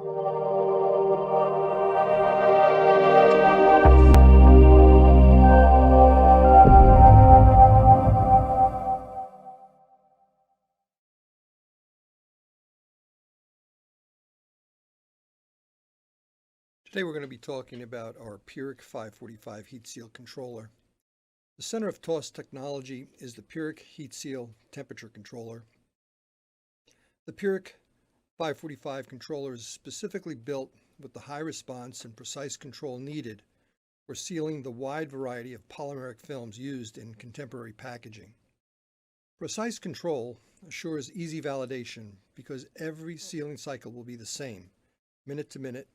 Today we're going to be talking about our PIREG 545 heat seal controller. The center of TOS technology is the PIREG heat seal temperature controller. The PIREG 545 controller is specifically built with the high response and precise control needed for sealing the wide variety of polymeric films used in contemporary packaging. Precise control assures easy validation because every sealing cycle will be the same, minute to minute,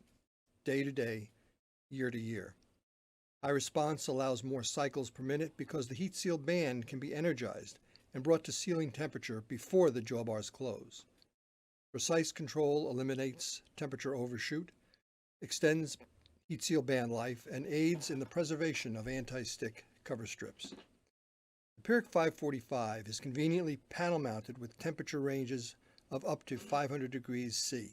day to day, year to year. High response allows more cycles per minute because the heat seal band can be energized and brought to sealing temperature before the jaw bars close. Precise control eliminates temperature overshoot, extends heat seal band life, and aids in the preservation of anti-stick cover strips. The PIREG 545 is conveniently panel mounted with temperature ranges of up to 500 degrees C.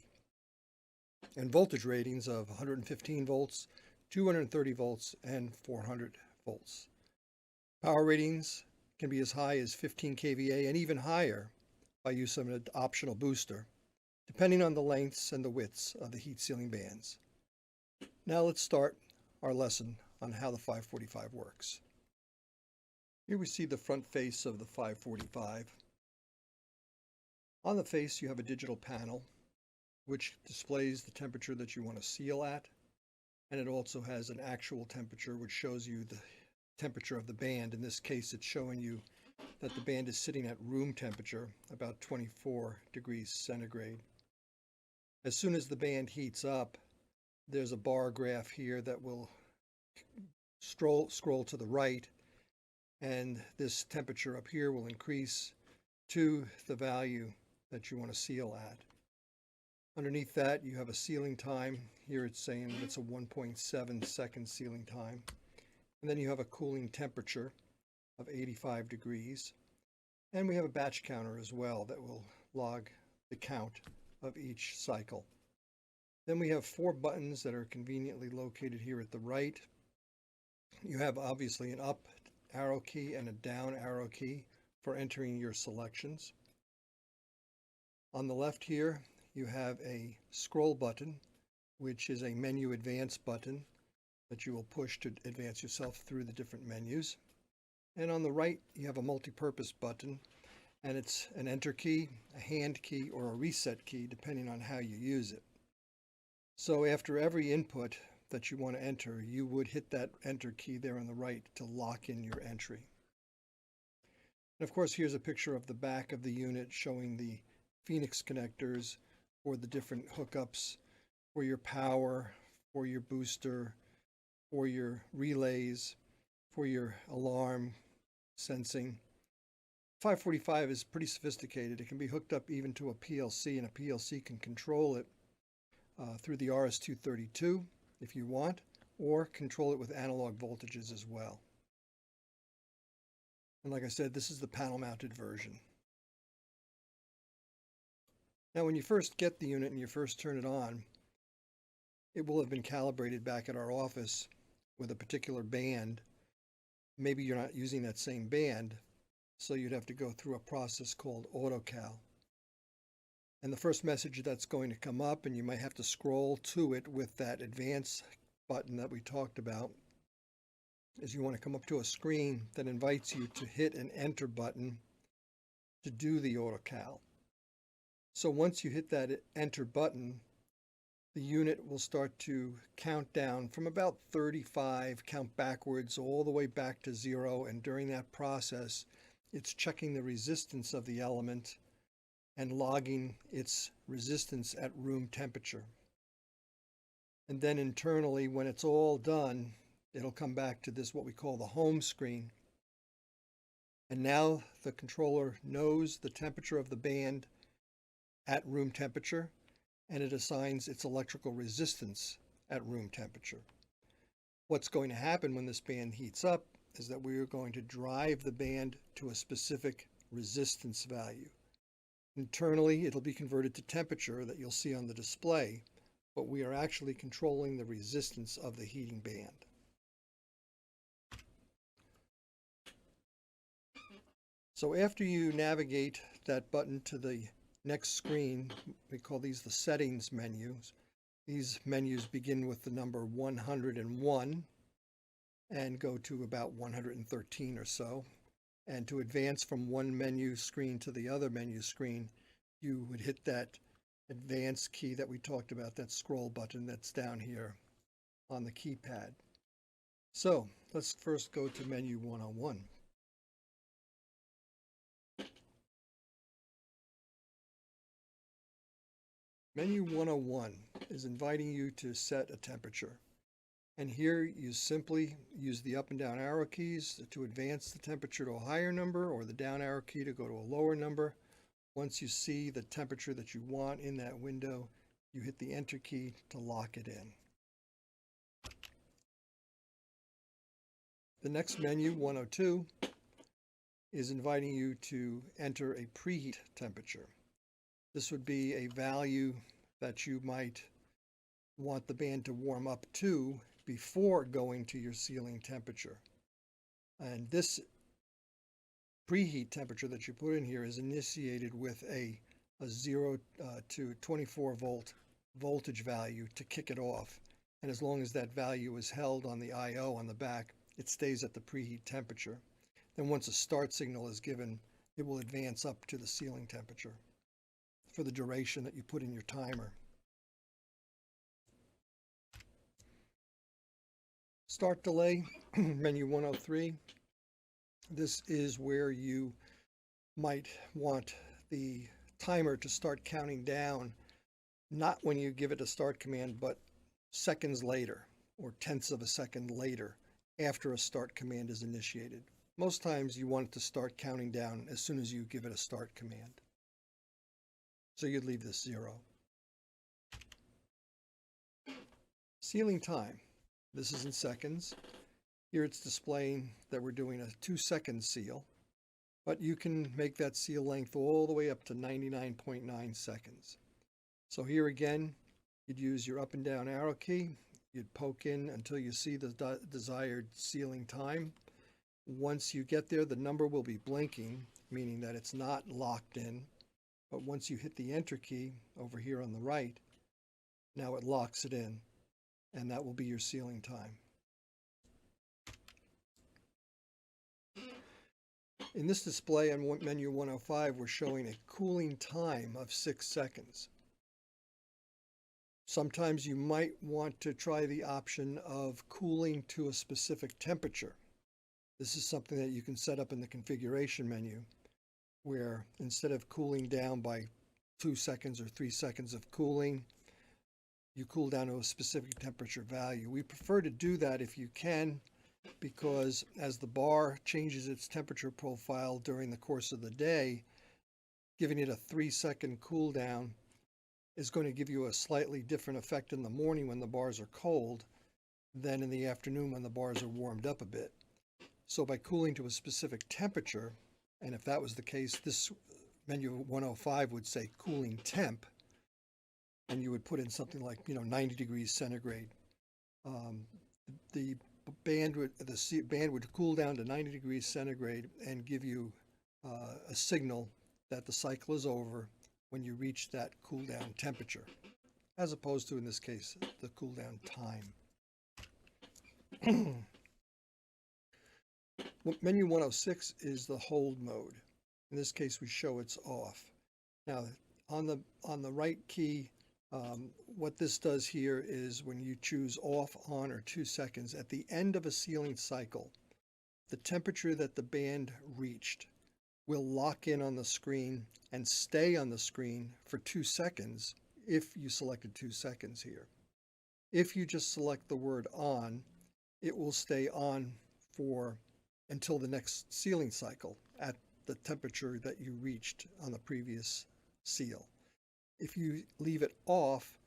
And voltage ratings of 115 volts, 230 volts, and 400 volts. Power ratings can be as high as 15 kVA and even higher by use of an optional booster, depending on the lengths and the widths of the heat sealing bands. Now let's start our lesson on how the 545 works. Here we see the front face of the 545. On the face you have a digital panel which displays the temperature that you want to seal at, and it also has an actual temperature which shows you the temperature of the band. In this case, it's showing you that the band is sitting at room temperature, about 24 degrees centigrade. As soon as the band heats up, there's a bar graph here that will scroll to the right, and this temperature up here will increase to the value that you want to seal at. Underneath that, you have a sealing time. Here it's saying it's a 1.7 second sealing time. And then you have a cooling temperature of 85 degrees. And we have a batch counter as well that will log the count of each cycle. Then we have 4 buttons that are conveniently located here at the right. You have obviously an up arrow key and a down arrow key for entering your selections. On the left here, you have a scroll button, which is a menu advance button that you will push to advance yourself through the different menus. And on the right, you have a multi-purpose button, and it's an enter key, a hand key, or a reset key, depending on how you use it. So after every input that you want to enter, you would hit that enter key there on the right to lock in your entry. And of course, here's a picture of the back of the unit showing the Phoenix connectors for the different hookups for your power, for your booster, for your relays, for your alarm sensing. 545 is pretty sophisticated. It can be hooked up even to a PLC, and a PLC can control it through the RS-232 if you want, or control it with analog voltages as well. And like I said, this is the panel mounted version. Now, when you first get the unit and you first turn it on, it will have been calibrated back at our office with a particular band. Maybe you're not using that same band, so you'd have to go through a process called AutoCal. And the first message that's going to come up, and you might have to scroll to it with that advance button that we talked about, is you want to come up to a screen that invites you to hit an enter button to do the AutoCal. So once you hit that enter button, the unit will start to count down from about 35, count backwards all the way back to 0. And during that process, it's checking the resistance of the element and logging its resistance at room temperature. And then internally, when it's all done, it'll come back to this, what we call the home screen. And now the controller knows the temperature of the band at room temperature, and it assigns its electrical resistance at room temperature. What's going to happen when this band heats up is that we are going to drive the band to a specific resistance value. Internally, it'll be converted to temperature that you'll see on the display, but we are actually controlling the resistance of the heating band. So after you navigate that button to the next screen, we call these the settings menus. These menus begin with the number 101 and go to about 113 or so. And to advance from one menu screen to the other menu screen, you would hit that advance key that we talked about, that scroll button that's down here on the keypad. So let's first go to menu 101. Menu 101 is inviting you to set a temperature. And here you simply use the up and down arrow keys to advance the temperature to a higher number, or the down arrow key to go to a lower number. Once you see the temperature that you want in that window, you hit the enter key to lock it in. The next menu, 102, is inviting you to enter a preheat temperature. This would be a value that you might want the band to warm up to before going to your sealing temperature. And this preheat temperature that you put in here is initiated with a 0 to 24 volt voltage value to kick it off. And as long as that value is held on the I/O on the back, it stays at the preheat temperature. Then once a start signal is given, it will advance up to the sealing temperature for the duration that you put in your timer. Start delay, menu 103. This is where you might want the timer to start counting down, not when you give it a start command, but seconds later or tenths of a second later after a start command is initiated. Most times you want it to start counting down as soon as you give it a start command. So you'd leave this 0. Sealing time. This is in seconds. Here it's displaying that we're doing a 2-second seal, but you can make that seal length all the way up to 99.9 seconds. So here again, you'd use your up and down arrow key. You'd poke in until you see the desired sealing time. Once you get there, the number will be blinking, meaning that it's not locked in. But once you hit the enter key over here on the right, now it locks it in, and that will be your sealing time. In this display on menu 105, we're showing a cooling time of 6 seconds. Sometimes you might want to try the option of cooling to a specific temperature. This is something that you can set up in the configuration menu, where instead of cooling down by 2 seconds or 3 seconds of cooling, you cool down to a specific temperature value. We prefer to do that if you can, because as the bar changes its temperature profile during the course of the day, giving it a 3-second cool down is going to give you a slightly different effect in the morning when the bars are cold than in the afternoon when the bars are warmed up a bit. So by cooling to a specific temperature, and if that was the case, this menu 105 would say cooling temp, and you would put in something like 90 degrees centigrade. The band would cool down to 90 degrees centigrade and give you a signal that the cycle is over when you reach that cool down temperature, as opposed to, in this case, the cool down time. Menu 106 is the hold mode. In this case, we show it's off. Now, on the right key, what this does here is when you choose off, on, or 2 seconds, at the end of a sealing cycle, the temperature that the band reached will lock in on the screen and stay on the screen for 2 seconds if you selected 2 seconds here. If you just select the word on, it will stay on for until the next sealing cycle at the temperature that you reached on the previous seal. If you leave it off,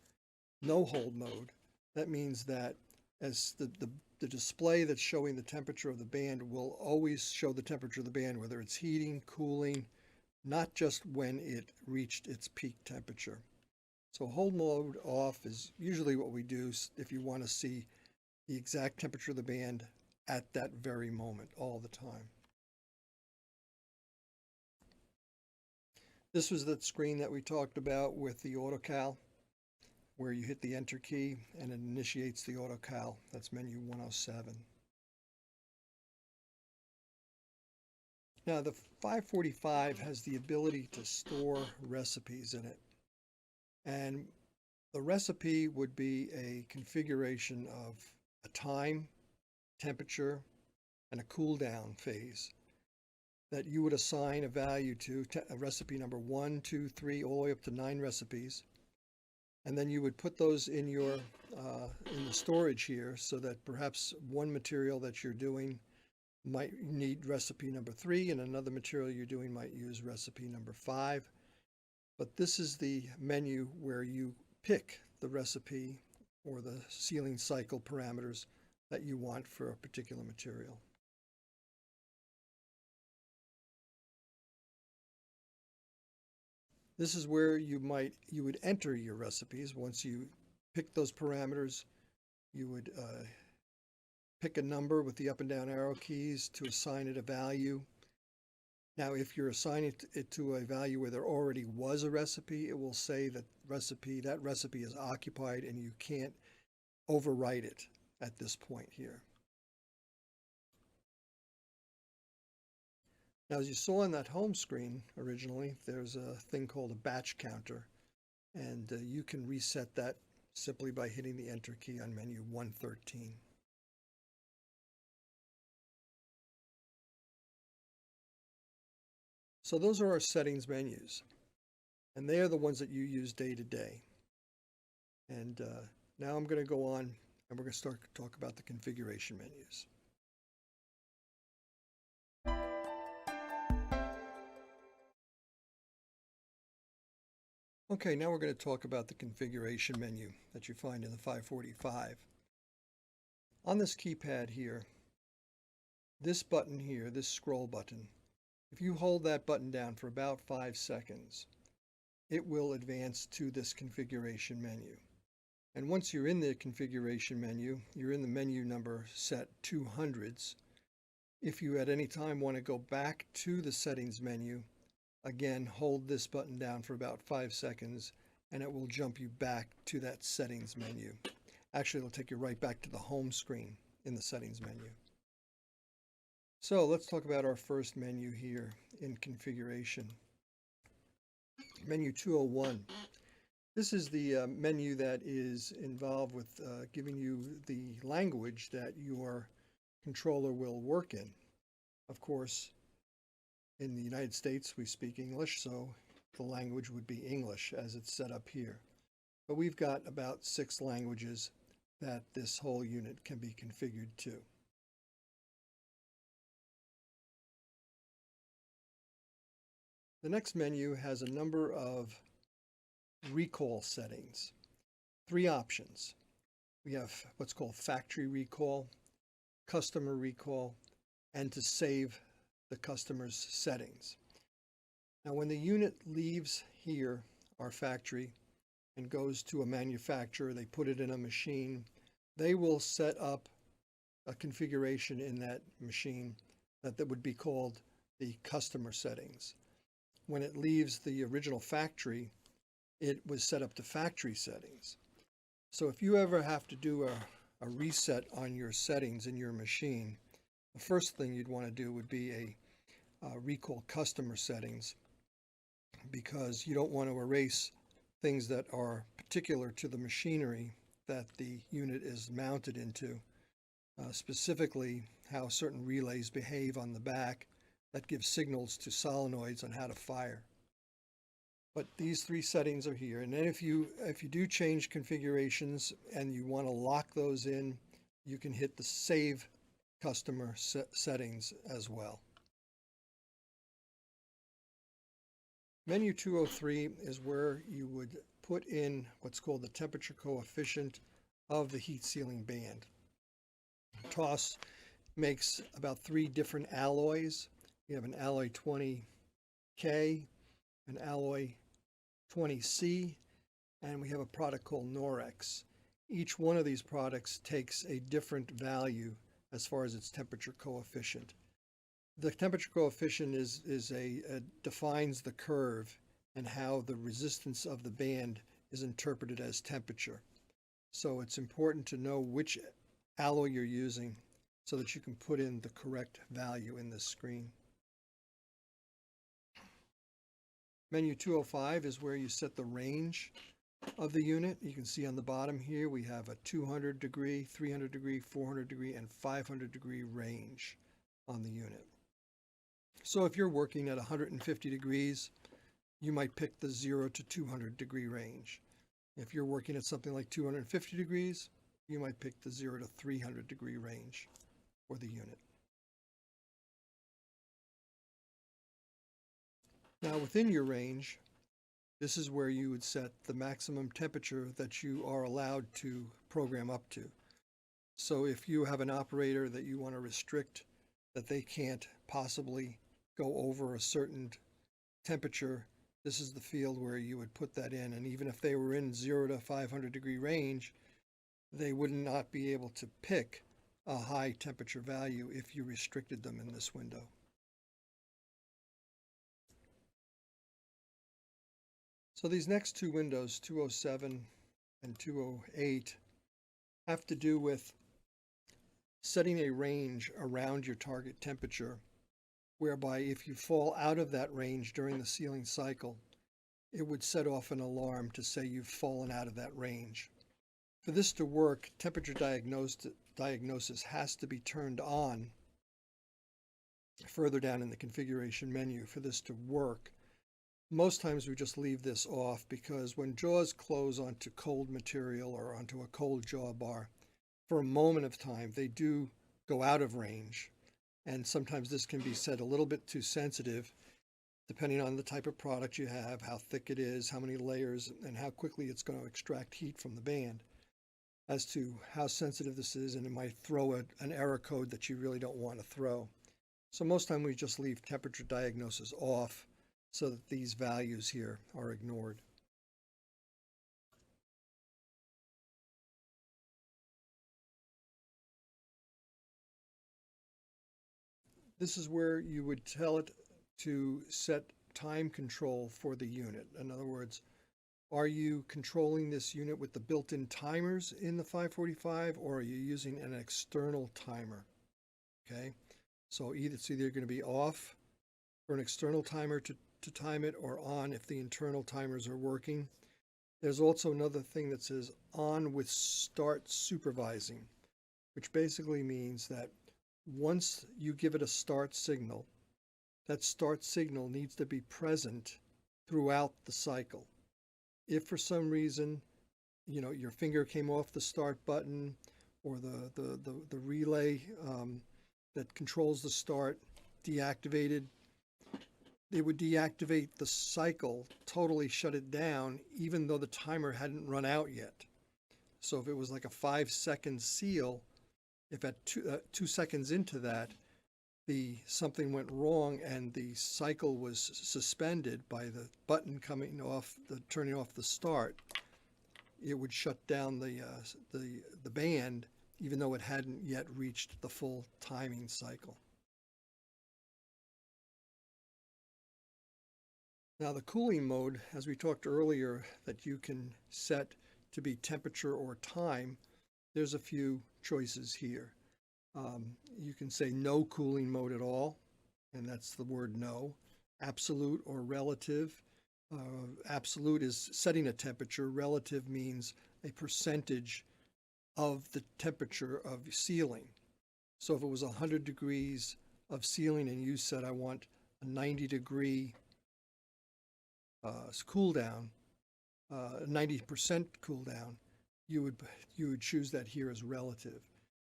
no hold mode, that means that as the display that's showing the temperature of the band will always show the temperature of the band, whether it's heating, cooling, not just when it reached its peak temperature. So hold mode off is usually what we do if you want to see the exact temperature of the band at that very moment all the time. This was that screen that we talked about with the autocal, where you hit the enter key and it initiates the autocal. That's menu 107. Now the 545 has the ability to store recipes in it. And the recipe would be a configuration of a time, temperature, and a cool down phase that you would assign a value to, recipe number 1, 2, 3, all the way up to 9 recipes. And then you would put those in your in the storage here, so that perhaps one material that you're doing might need recipe number 3, and another material you're doing might use recipe number 5. But this is the menu where you pick the recipe or the sealing cycle parameters that you want for a particular material. This is where you would enter your recipes. Once you pick those parameters, you would pick a number with the up and down arrow keys to assign it a value. Now, if you're assigning it to a value where there already was a recipe, it will say that recipe is occupied and you can't overwrite it at this point here. Now, as you saw on that home screen originally, there's a thing called a batch counter, and you can reset that simply by hitting the enter key on menu 113. So those are our settings menus, and they are the ones that you use day to day. And now I'm going to go on and we're going to start to talk about the configuration menus. Okay, now we're going to talk about the configuration menu that you find in the 545. On this keypad here, this button here, this scroll button, if you hold that button down for about 5 seconds, it will advance to this configuration menu. And once you're in the configuration menu, you're in the menu number set 200s. If you at any time want to go back to the settings menu, again, hold this button down for about 5 seconds and it will jump you back to that settings menu. Actually, it'll take you right back to the home screen in the settings menu. So let's talk about our first menu here in configuration. Menu 201. This is the menu that is involved with giving you the language that your controller will work in. Of course, in the United States, we speak English, so the language would be English as it's set up here. But we've got about 6 languages that this whole unit can be configured to. The next menu has a number of recall settings. 3 options. We have what's called factory recall, customer recall, and to save the customer's settings. Now, when the unit leaves here, our factory, and goes to a manufacturer, they put it in a machine, they will set up a configuration in that machine that would be called the customer settings. When it leaves the original factory, it was set up to factory settings. So if you ever have to do a reset on your settings in your machine, the first thing you'd want to do would be a recall customer settings, because you don't want to erase things that are particular to the machinery that the unit is mounted into, specifically how certain relays behave on the back that give signals to solenoids on how to fire. But these 3 settings are here, and then if you do change configurations and you want to lock those in, you can hit the save customer settings as well. Menu 203 is where you would put in what's called the temperature coefficient of the heat sealing band. TOS makes about 3 different alloys. You have an alloy 20K, an alloy 20C, and we have a product called Norex. Each one of these products takes a different value as far as its temperature coefficient. The temperature coefficient defines the curve and how the resistance of the band is interpreted as temperature. So it's important to know which alloy you're using so that you can put in the correct value in this screen. Menu 205 is where you set the range of the unit. You can see on the bottom here we have a 200 degree, 300 degree, 400 degree, and 500 degree range on the unit. So if you're working at 150 degrees, you might pick the 0 to 200 degree range. If you're working at something like 250 degrees, you might pick the 0 to 300 degree range for the unit. Now within your range, this is where you would set the maximum temperature that you are allowed to program up to. So if you have an operator that you want to restrict that they can't possibly go over a certain temperature, this is the field where you would put that in. And even if they were in 0 to 500 degree range, they would not be able to pick a high temperature value if you restricted them in this window. So these next two windows, 207 and 208, have to do with setting a range around your target temperature, whereby if you fall out of that range during the sealing cycle, it would set off an alarm to say you've fallen out of that range. For this to work, temperature diagnosis has to be turned on further down in the configuration menu for this to work. Most times we just leave this off because when jaws close onto cold material or onto a cold jaw bar, for a moment of time they do go out of range. And sometimes this can be set a little bit too sensitive, depending on the type of product you have, how thick it is, how many layers, and how quickly it's going to extract heat from the band, as to how sensitive this is, and it might throw an error code that you really don't want to throw. So most time we just leave temperature diagnosis off so that these values here are ignored. This is where you would tell it to set time control for the unit. In other words, are you controlling this unit with the built-in timers in the 545, or are you using an external timer? Okay, so it's either going to be off for an external timer to time it, or on if the internal timers are working. There's also another thing that says on with start supervising, which basically means that once you give it a start signal, that start signal needs to be present throughout the cycle. If for some reason, your finger came off the start button, or the relay that controls the start deactivated, it would deactivate the cycle, totally shut it down, even though the timer hadn't run out yet. So if it was like a 5-second seal, if at 2 seconds into that, something went wrong and the cycle was suspended by the button coming off, turning off the start, it would shut down the band, even though it hadn't yet reached the full timing cycle. Now the cooling mode, as we talked earlier, that you can set to be temperature or time, there's a few choices here. You can say no cooling mode at all, and that's the word no. Absolute or relative. Absolute is setting a temperature. Relative means a percentage of the temperature of sealing. So if it was 100 degrees of sealing and you said I want a 90-degree cool down, 90% cool down, you would choose that here as relative.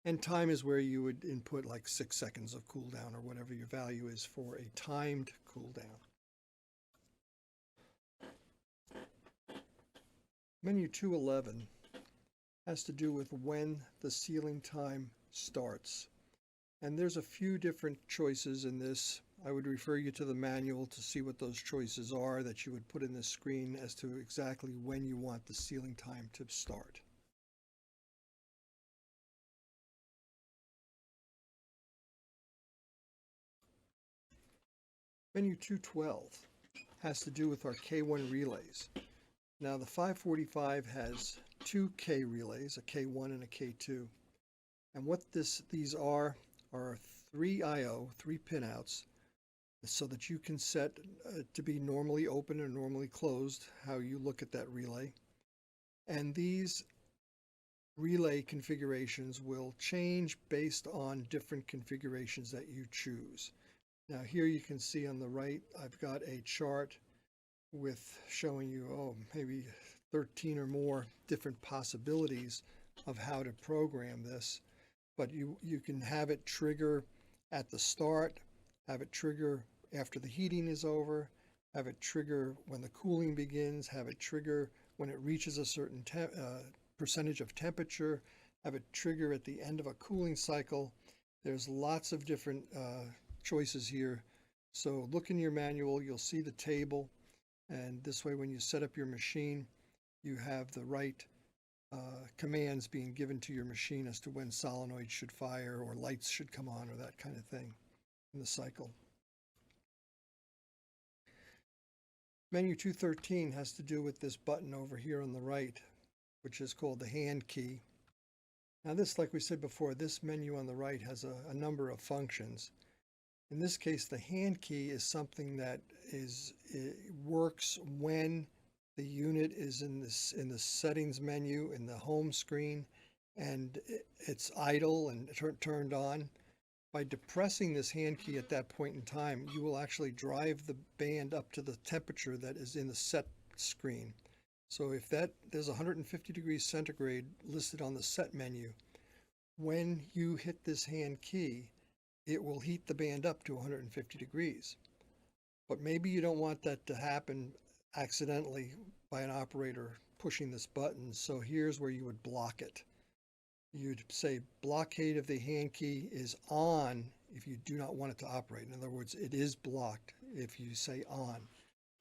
And time is where you would input like 6 seconds of cool down or whatever your value is for a timed cool down. Menu 211 has to do with when the sealing time starts. And there's a few different choices in this. I would refer you to the manual to see what those choices are that you would put in this screen as to exactly when you want the sealing time to start. Menu 212 has to do with our K1 relays. Now the 545 has two K relays, a K1 and a K2. And what these are 3 I/O, 3 pinouts, so that you can set to be normally open or normally closed, how you look at that relay. And these relay configurations will change based on different configurations that you choose. Now here you can see on the right, I've got a chart with showing you, maybe 13 or more different possibilities of how to program this. But you can have it trigger at the start, have it trigger after the heating is over, have it trigger when the cooling begins, have it trigger when it reaches a certain percentage of temperature, have it trigger at the end of a cooling cycle. There's lots of different choices here. So look in your manual, you'll see the table, and this way when you set up your machine, you have the right commands being given to your machine as to when solenoids should fire or lights should come on or that kind of thing in the cycle. Menu 213 has to do with this button over here on the right, which is called the hand key. Now this, like we said before, this menu on the right has a number of functions. In this case, the hand key is something that works when the unit is in the settings menu in the home screen and it's idle and turned on. By depressing this hand key at that point in time, you will actually drive the band up to the temperature that is in the set screen. So if there's 150 degrees centigrade listed on the set menu, when you hit this hand key, it will heat the band up to 150 degrees. But maybe you don't want that to happen accidentally by an operator pushing this button. So here's where you would block it. You'd say blockade of the hand key is on if you do not want it to operate. In other words, it is blocked if you say on.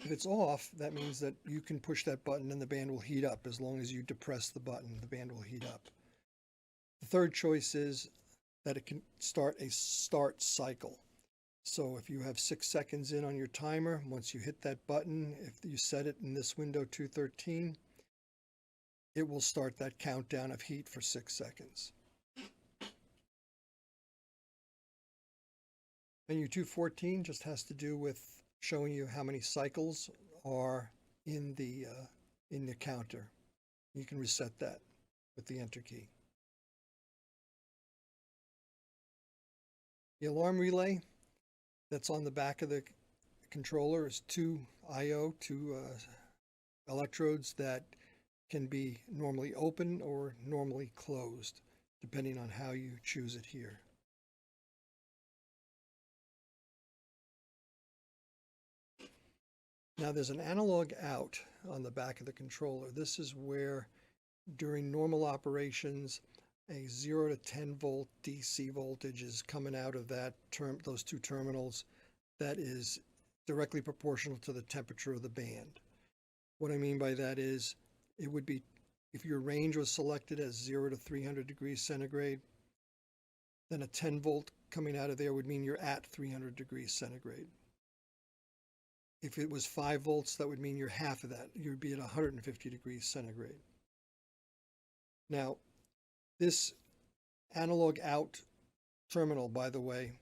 If it's off, that means that you can push that button and the band will heat up. As long as you depress the button, the band will heat up. The third choice is that it can start a start cycle. So if you have 6 seconds in on your timer, once you hit that button, if you set it in this window 213, it will start that countdown of heat for 6 seconds. Menu 214 just has to do with showing you how many cycles are in the counter. You can reset that with the enter key. The alarm relay that's on the back of the controller is 2 I/O, 2 electrodes that can be normally open or normally closed, depending on how you choose it here. Now there's an analog out on the back of the controller. This is where during normal operations, a 0 to 10 volt DC voltage is coming out of those two terminals that is directly proportional to the temperature of the band. What I mean by that is it would be, if your range was selected as 0 to 300 degrees centigrade, then a 10 volt coming out of there would mean you're at 300 degrees centigrade. If it was 5 volts, that would mean you're half of that. You'd be at 150 degrees centigrade. Now, this analog out terminal, by the way,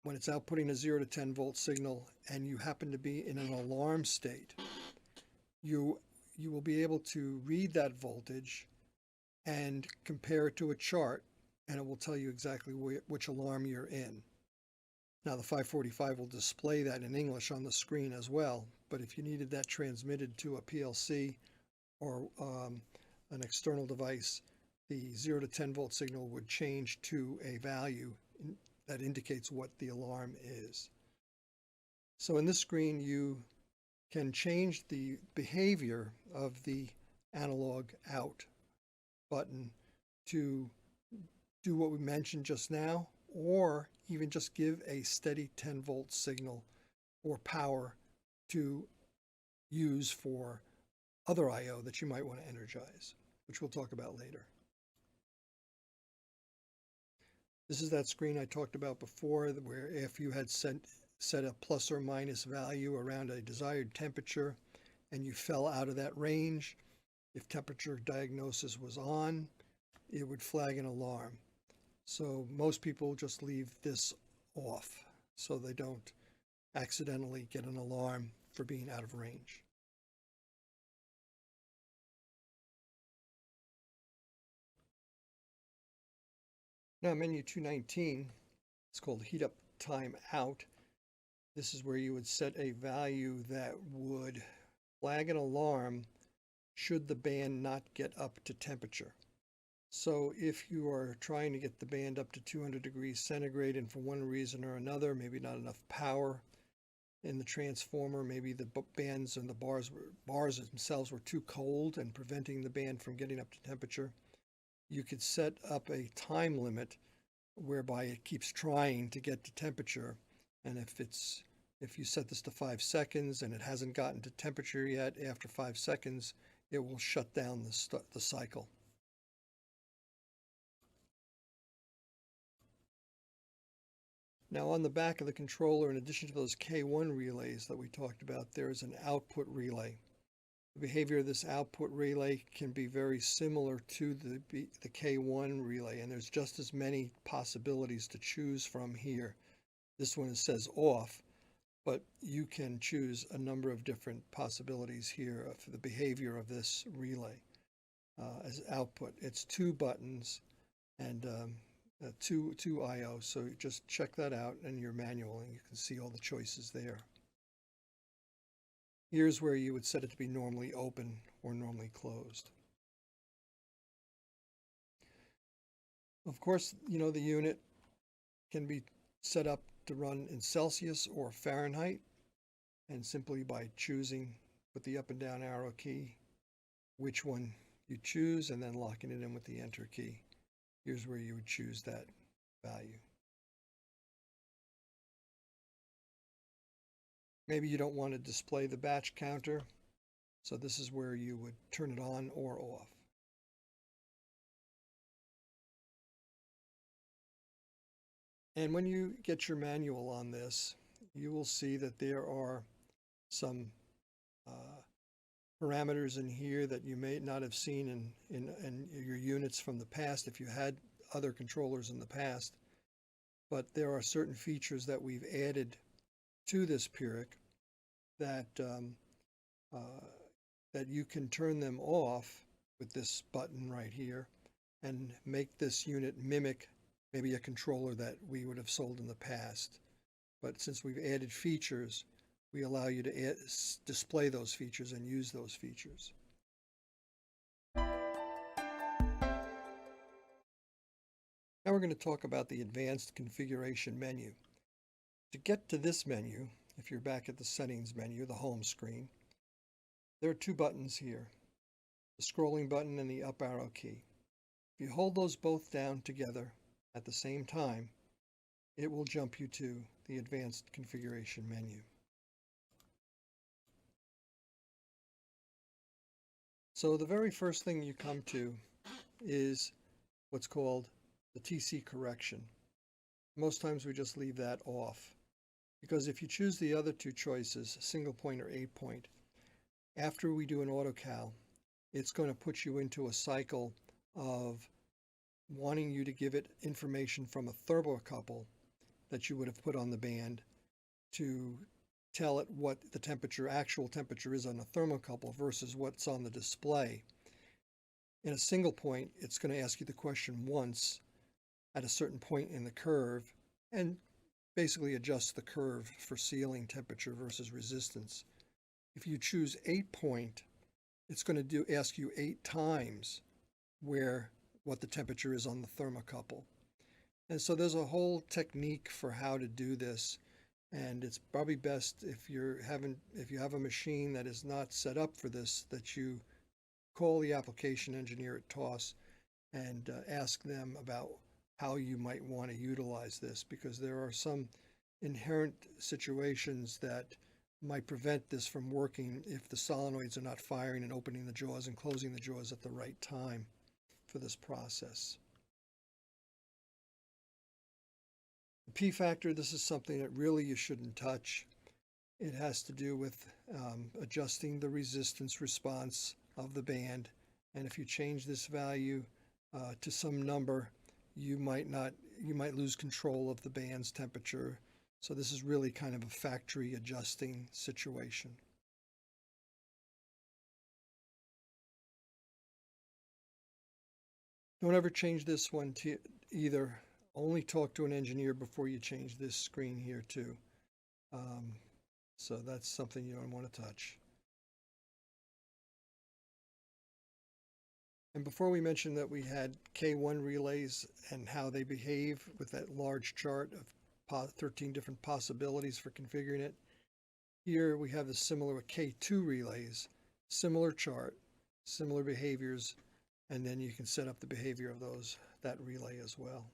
when it's outputting a 0 to 10 volt signal and you happen to be in an alarm state, you will be able to read that voltage and compare it to a chart, and it will tell you exactly which alarm you're in. Now the 545 will display that in English on the screen as well, but if you needed that transmitted to a PLC or an external device, the 0 to 10 volt signal would change to a value that indicates what the alarm is. So in this screen, you can change the behavior of the analog out button to do what we mentioned just now, or even just give a steady 10-volt signal or power to use for other I/O that you might want to energize, which we'll talk about later. This is that screen I talked about before, where if you had set a plus or minus value around a desired temperature and you fell out of that range, if temperature diagnosis was on, it would flag an alarm. So most people just leave this off so they don't accidentally get an alarm for being out of range. Now, menu 219, it's called heat up time out. This is where you would set a value that would flag an alarm should the band not get up to temperature. So if you are trying to get the band up to 200 degrees centigrade and for one reason or another, maybe not enough power in the transformer, maybe the bands and the bars themselves were too cold and preventing the band from getting up to temperature, you could set up a time limit whereby it keeps trying to get to temperature. And if you set this to 5 seconds and it hasn't gotten to temperature yet, after 5 seconds, it will shut down the cycle. Now on the back of the controller, in addition to those K1 relays that we talked about, there is an output relay. The behavior of this output relay can be very similar to the K1 relay, and there's just as many possibilities to choose from here. This one says off, but you can choose a number of different possibilities here for the behavior of this relay as output. It's 2 buttons and two I/O, so just check that out in your manual and you can see all the choices there. Here's where you would set it to be normally open or normally closed. Of course, you know, the unit can be set up to run in Celsius or Fahrenheit, and simply by choosing with the up and down arrow key which one you choose and then locking it in with the enter key. Here's where you would choose that value. Maybe you don't want to display the batch counter, so this is where you would turn it on or off. And when you get your manual on this, you will see that there are some parameters in here that you may not have seen in your units from the past if you had other controllers in the past. But there are certain features that we've added to this PIREG that that you can turn them off with this button right here and make this unit mimic maybe a controller that we would have sold in the past. But since we've added features, we allow you to display those features and use those features. Now we're going to talk about the advanced configuration menu. To get to this menu, if you're back at the settings menu, the home screen, there are 2 buttons here, the scrolling button and the up arrow key. If you hold those both down together at the same time, it will jump you to the advanced configuration menu. So the very first thing you come to is what's called the TC correction. Most times we just leave that off, because if you choose the other 2 choices, single point or 8 point, after we do an autocal, it's going to put you into a cycle of wanting you to give it information from a thermocouple that you would have put on the band to tell it what the actual temperature is on a thermocouple versus what's on the display. In a single point, it's going to ask you the question once at a certain point in the curve and basically adjust the curve for sealing temperature versus resistance. If you choose 8 point, it's going to ask you 8 times what the temperature is on the thermocouple. And so there's a whole technique for how to do this. And it's probably best if you have a machine that is not set up for this, that you call the application engineer at TOS and ask them about how you might want to utilize this, because there are some inherent situations that might prevent this from working if the solenoids are not firing and opening the jaws and closing the jaws at the right time for this process. The P factor, this is something that really you shouldn't touch. It has to do with adjusting the resistance response of the band, and if you change this value to some number, you might lose control of the band's temperature. So this is really kind of a factory adjusting situation. Don't ever change this one to either. Only talk to an engineer before you change this screen here too. So that's something you don't want to touch. And before we mentioned that we had K1 relays and how they behave with that large chart of 13 different possibilities for configuring it, here we have the similar with K2 relays, similar chart, similar behaviors, and then you can set up the behavior of that relay as well.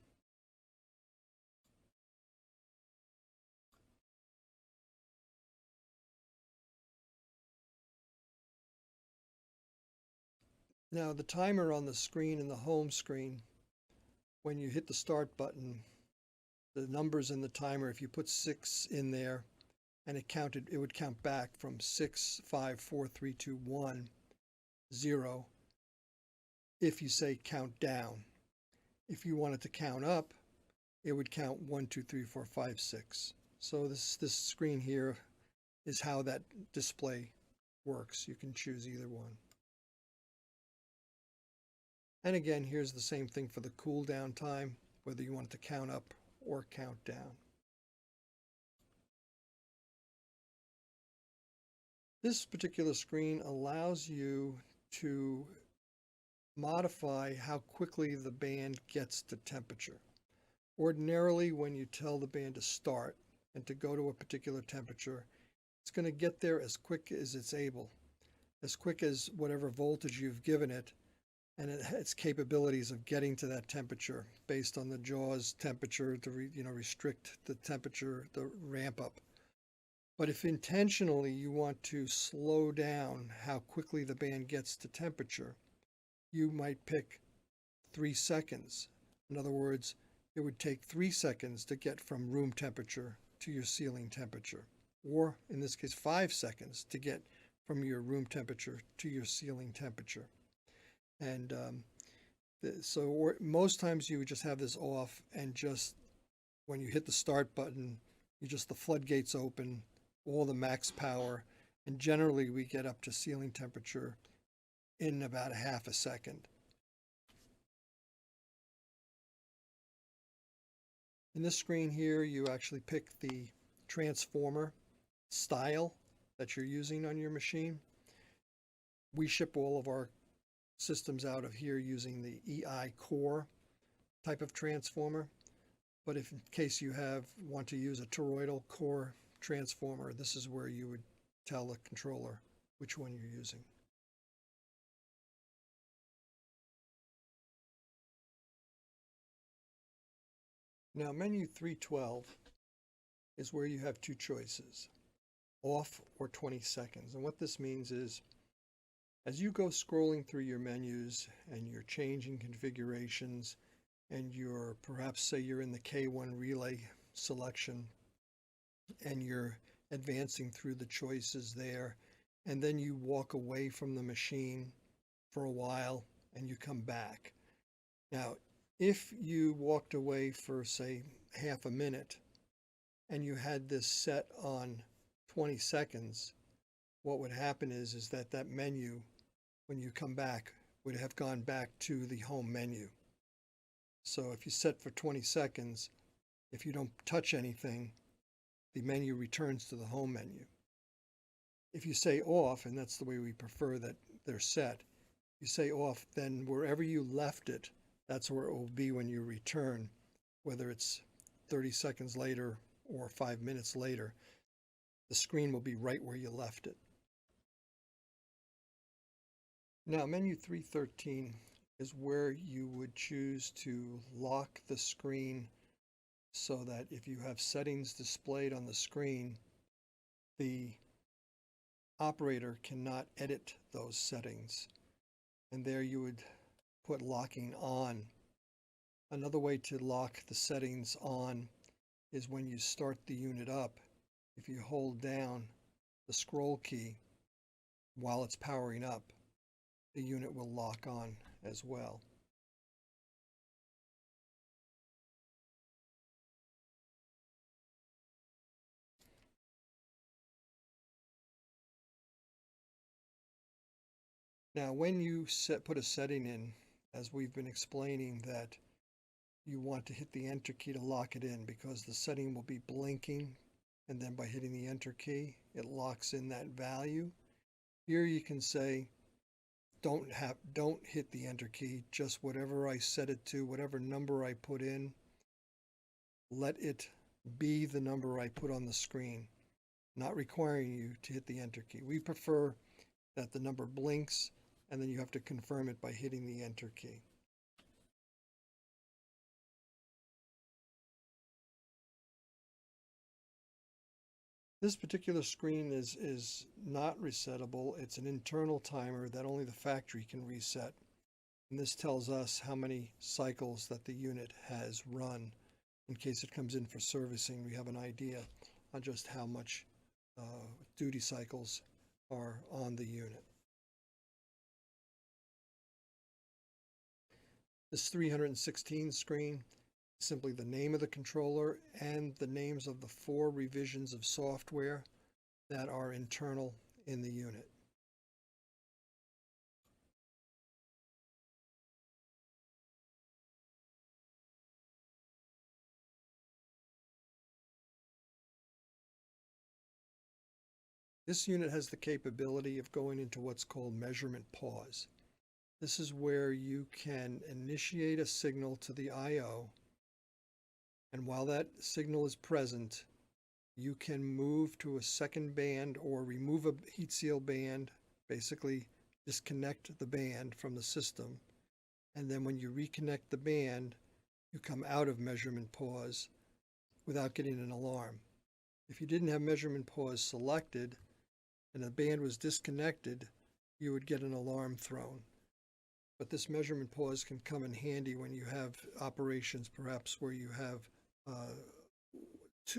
Now the timer on the screen in the home screen, when you hit the start button, the numbers in the timer, if you put 6 in there and it would count back from 6, 5, 4, 3, 2, 1, 0. If you say count down. If you wanted to count up, it would count 1, 2, 3, 4, 5, 6. So this screen here is how that display works. You can choose either one. And again, here's the same thing for the cool down time, whether you want to count up or count down. This particular screen allows you to modify how quickly the band gets to temperature. Ordinarily, when you tell the band to start and to go to a particular temperature, it's going to get there as quick as it's able, as quick as whatever voltage you've given it, and its capabilities of getting to that temperature based on the jaws temperature to restrict the temperature, the ramp up. But if intentionally you want to slow down how quickly the band gets to temperature, you might pick 3 seconds. In other words, it would take 3 seconds to get from room temperature to your ceiling temperature, or in this case 5 seconds to get from your room temperature to your ceiling temperature. And so most times you would just have this off, and just when you hit the start button, the floodgates open, all the max power, and generally we get up to ceiling temperature in about a half a second. In this screen here, you actually pick the transformer style that you're using on your machine. We ship all of our systems out of here using the EI core type of transformer, but if in case you want to use a toroidal core transformer, this is where you would tell the controller which one you're using. Now menu 312 is where you have 2 choices, off or 20 seconds. And what this means is, as you go scrolling through your menus and you're changing configurations, and perhaps say you're in the K1 relay selection and you're advancing through the choices there, and then you walk away from the machine for a while and you come back. Now, if you walked away for, say, half a minute and you had this set on 20 seconds, what would happen is that menu, when you come back, would have gone back to the home menu. So if you set for 20 seconds, if you don't touch anything, the menu returns to the home menu. If you say off, and that's the way we prefer that they're set, you say off, then wherever you left it, that's where it will be when you return, whether it's 30 seconds later or 5 minutes later. The screen will be right where you left it. Now, menu 313 is where you would choose to lock the screen so that if you have settings displayed on the screen, the operator cannot edit those settings. And there you would put locking on. Another way to lock the settings on is when you start the unit up. If you hold down the scroll key while it's powering up, the unit will lock on as well. Now, when you put a setting in, as we've been explaining, that you want to hit the enter key to lock it in because the setting will be blinking, and then by hitting the enter key, it locks in that value. Here you can say, don't hit the enter key, just whatever I set it to, whatever number I put in, let it be the number I put on the screen, not requiring you to hit the enter key. We prefer that the number blinks and then you have to confirm it by hitting the enter key. This particular screen is not resettable. It's an internal timer that only the factory can reset. And this tells us how many cycles that the unit has run. In case it comes in for servicing, we have an idea on just how much duty cycles are on the unit. This 316 screen is simply the name of the controller and the names of the 4 revisions of software that are internal in the unit. This unit has the capability of going into what's called measurement pause. This is where you can initiate a signal to the I/O, and while that signal is present, you can move to a second band or remove a heat seal band, basically disconnect the band from the system, and then when you reconnect the band, you come out of measurement pause without getting an alarm. If you didn't have measurement pause selected and the band was disconnected, you would get an alarm thrown. But this measurement pause can come in handy when you have operations, perhaps where you have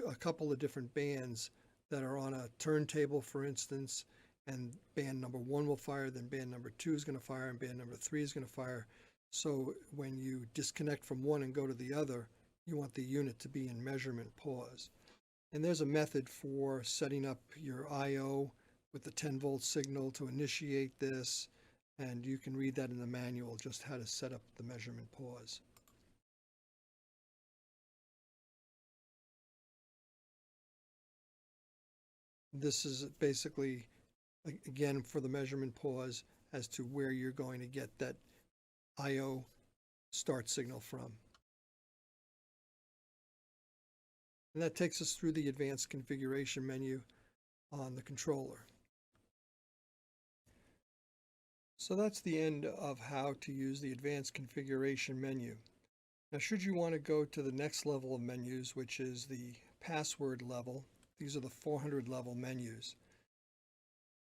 a couple of different bands that are on a turntable, for instance, and band number 1 will fire, then band number 2 is going to fire, and band number 3 is going to fire. So when you disconnect from one and go to the other, you want the unit to be in measurement pause. And there's a method for setting up your I/O with the 10-volt signal to initiate this, and you can read that in the manual, just how to set up the measurement pause. This is basically, again, for the measurement pause as to where you're going to get that I/O start signal from. And that takes us through the advanced configuration menu on the controller. So that's the end of how to use the advanced configuration menu. Now, should you want to go to the next level of menus, which is the password level, these are the 400 level menus.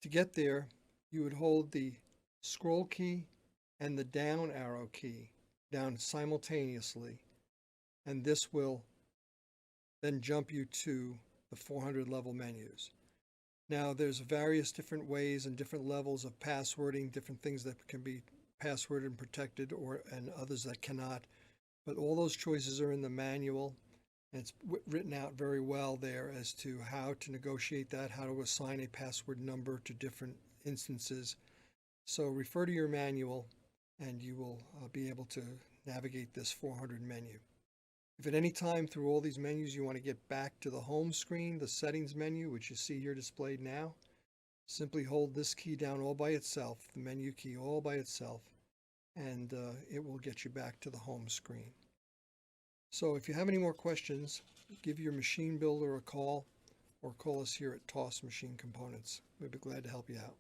To get there, you would hold the scroll key and the down arrow key down simultaneously, and this will then jump you to the 400 level menus. Now, there's various different ways and different levels of passwording, different things that can be passworded and protected, and others that cannot. But all those choices are in the manual, and it's written out very well there as to how to negotiate that, how to assign a password number to different instances. So refer to your manual, and you will be able to navigate this 400 menu. If at any time through all these menus you want to get back to the home screen, the settings menu, which you see here displayed now, simply hold this key down all by itself, the menu key all by itself, and it will get you back to the home screen. So if you have any more questions, give your machine builder a call or call us here at TOS Machine Components. We'd be glad to help you out.